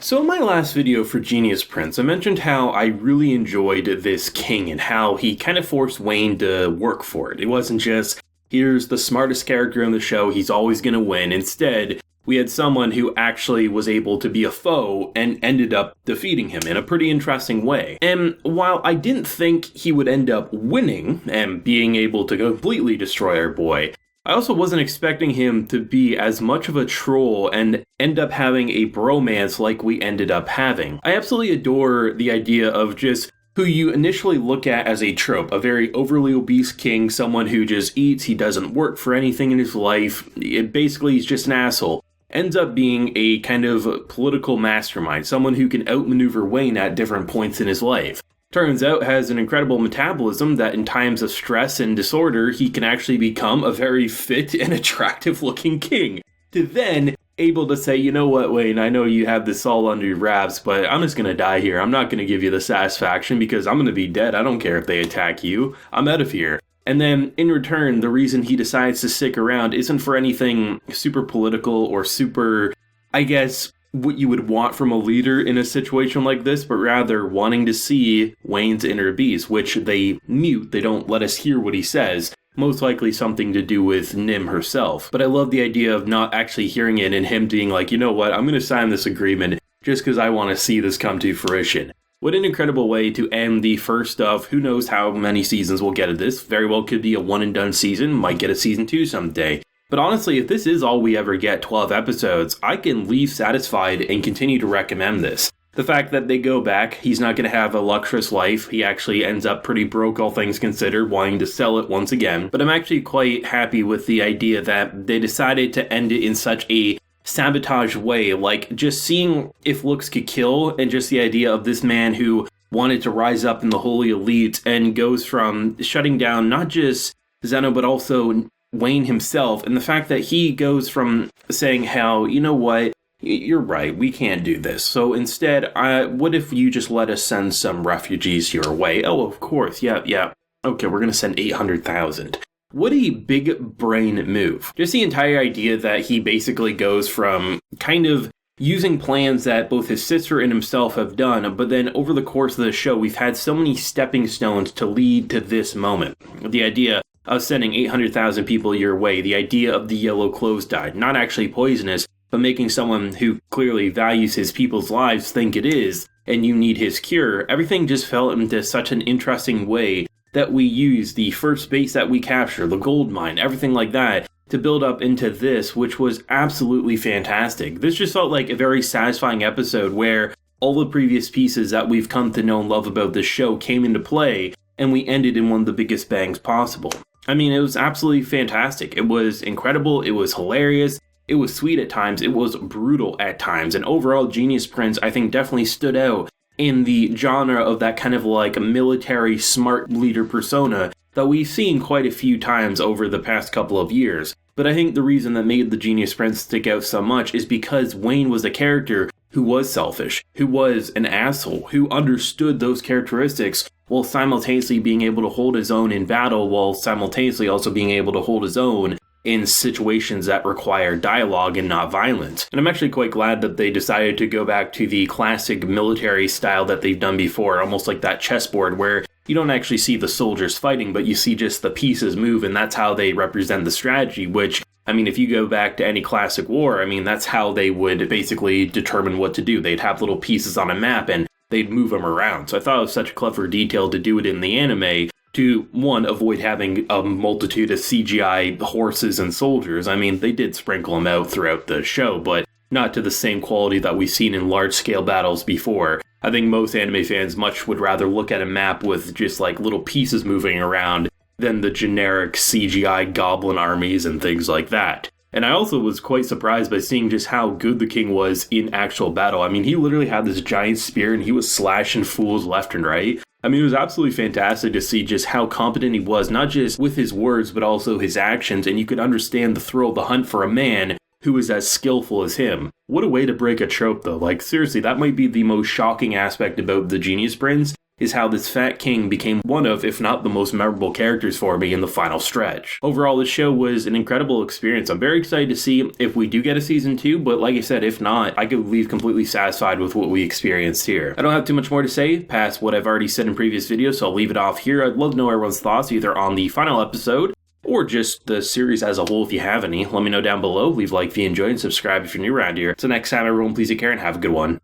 So in my last video for Genius Prince, I mentioned how I really enjoyed this king and how he kind of forced Wein to work for it. It wasn't just, here's the smartest character in the show, he's always going to win. Instead, we had someone who actually was able to be a foe and ended up defeating him in a pretty interesting way. And while I didn't think he would end up winning and being able to completely destroy our boy, I also wasn't expecting him to be as much of a troll and end up having a bromance like we ended up having. I absolutely adore the idea of just who you initially look at as a trope, a very overly obese king, someone who just eats, he doesn't work for anything in his life, basically he's just an asshole. Ends up being a kind of political mastermind, someone who can outmaneuver Wein at different points in his life. Turns out has an incredible metabolism that in times of stress and disorder, he can actually become a very fit and attractive looking king. To then able to say, you know what, Wein, I know you have this all under your wraps, but I'm just going to die here. I'm not going to give you the satisfaction because I'm going to be dead. I don't care if they attack you. I'm out of here. And then, in return, the reason he decides to stick around isn't for anything super political or super, I guess, what you would want from a leader in a situation like this, but rather wanting to see Wein's inner beast, which they mute, they don't let us hear what he says, most likely something to do with Nim herself. But I love the idea of not actually hearing it and him being like, you know what, I'm going to sign this agreement just because I want to see this come to fruition. What an incredible way to end the first of who knows how many seasons we'll get of this. Very well could be a one and done season, might get a season 2 someday. But honestly, if this is all we ever get, 12 episodes, I can leave satisfied and continue to recommend this. The fact that they go back, he's not going to have a luxurious life, he actually ends up pretty broke all things considered, wanting to sell it once again. But I'm actually quite happy with the idea that they decided to end it in such a sabotage way, like just seeing if looks could kill, and just the idea of this man who wanted to rise up in the holy elite and goes from shutting down not just Zeno but also Wein himself, and the fact that he goes from saying how, you know what, you're right, we can't do this, so instead, what if you just let us send some refugees your way? Oh, of course, yeah, okay, we're gonna send 800,000. What a big brain move. Just the entire idea that he basically goes from kind of using plans that both his sister and himself have done, but then over the course of the show, we've had so many stepping stones to lead to this moment. The idea of sending 800,000 people your way, the idea of the yellow clothes dye, not actually poisonous, but making someone who clearly values his people's lives think it is, and you need his cure, everything just fell into such an interesting way that we use the first base that we capture, the gold mine, everything like that, to build up into this, which was absolutely fantastic. This just felt like a very satisfying episode where all the previous pieces that we've come to know and love about this show came into play, and we ended in one of the biggest bangs possible. I mean, it was absolutely fantastic. It was incredible, it was hilarious, it was sweet at times, it was brutal at times, and overall Genius Prince I think definitely stood out in the genre of that kind of like military smart leader persona that we've seen quite a few times over the past couple of years. But I think the reason that made the Genius Prince stick out so much is because Wein was a character who was selfish, who was an asshole, who understood those characteristics while simultaneously being able to hold his own in battle, while simultaneously also being able to hold his own in situations that require dialogue and not violence. And I'm actually quite glad that they decided to go back to the classic military style that they've done before, almost like that chessboard where you don't actually see the soldiers fighting, but you see just the pieces move, and that's how they represent the strategy, which, I mean, if you go back to any classic war, I mean, that's how they would basically determine what to do. They'd have little pieces on a map, and they'd move them around. So I thought it was such a clever detail to do it in the anime, to, one, avoid having a multitude of CGI horses and soldiers. I mean, they did sprinkle them out throughout the show, but not to the same quality that we've seen in large-scale battles before. I think most anime fans much would rather look at a map with just like little pieces moving around than the generic CGI goblin armies and things like that. And I also was quite surprised by seeing just how good the king was in actual battle. I mean, he literally had this giant spear and he was slashing fools left and right. I mean, it was absolutely fantastic to see just how competent he was, not just with his words, but also his actions, and you could understand the thrill of the hunt for a man who is as skillful as him. What a way to break a trope, though. Like, seriously, that might be the most shocking aspect about the Genius Prince, is how this fat king became one of, if not the most memorable characters for me in the final stretch. Overall, this show was an incredible experience. I'm very excited to see if we do get a season 2, but like I said, if not, I could leave completely satisfied with what we experienced here. I don't have too much more to say past what I've already said in previous videos, so I'll leave it off here. I'd love to know everyone's thoughts either on the final episode or just the series as a whole if you have any. Let me know down below. Leave a like if you enjoyed and subscribe if you're new around here. Till next time, everyone, please take care and have a good one.